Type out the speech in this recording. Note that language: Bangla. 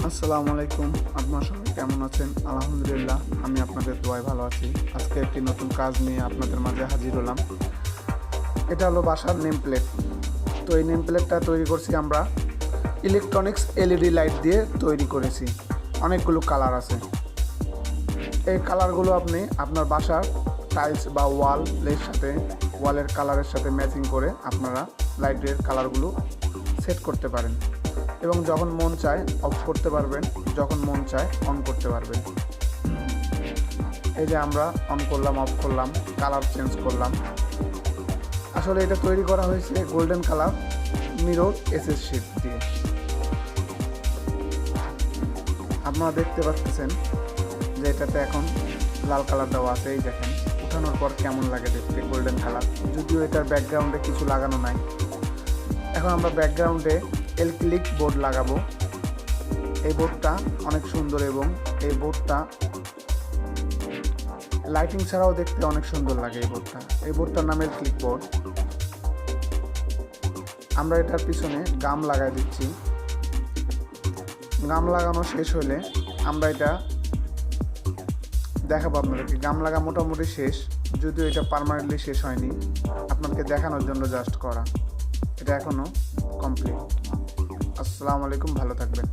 আসসালামু আলাইকুম। আপনারা সবাই কেমন আছেন? আলহামদুলিল্লাহ, আমি আপনাদের দোয়ায় ভালো আছি। আজকে একটি নতুন কাজ নিয়ে আপনাদের মাঝে হাজির হলাম। এটা হলো বাসার নেম প্লেট। তো এই নেম প্লেটটা তৈরি করছি আমরা ইলেকট্রনিক্স এলইডি লাইট দিয়ে তৈরি করেছি। অনেকগুলো কালার আছে। এই কালারগুলো আপনি আপনার বাসার টাইলস বা ওয়ালের কালারের সাথে ম্যাচিং করে আপনারা লাইটের কালারগুলো সেট করতে পারেন এবং যখন মন চায় অফ করতে পারবেন, যখন মন চায় অন করতে পারবেন। এই যে আমরা অন করলাম, অফ করলাম, কালার চেঞ্জ করলাম। আসলে এটা তৈরি করা হয়েছে golden colour mirror SS sheet দিয়ে। আপনারা দেখতে পাচ্ছেন যে এটাতে এখন লাল কালার দেওয়া আছে। এই দেখেন উঠানোর পর কেমন লাগে দেখতে, গোল্ডেন কালার। যদিও এটার ব্যাকগ্রাউন্ডে কিছু লাগানো নাই। এখন আমরা ব্যাকগ্রাউন্ডে এলক্লিক বোর্ড লাগাবো। এই বোর্ডটা অনেক সুন্দর এবং এই বোর্ডটা লাইটিং ছাড়াও দেখতে অনেক সুন্দর লাগে। এই বোর্ডটার নাম এলক্লিক বোর্ড। আমরা এটার পিছনে গাম লাগাই দিচ্ছি। গাম লাগানো শেষ হলে আমরা এটা দেখাবো আপনাদেরকে। গাম লাগা মোটামুটি শেষ, যদিও এটা পার্মানেন্টলি শেষ হয়নি, আপনাকে দেখানোর জন্য জাস্ট করা। এটা এখনও কমপ্লিট। আসসালামু আলাইকুম, ভালো থাকবেন।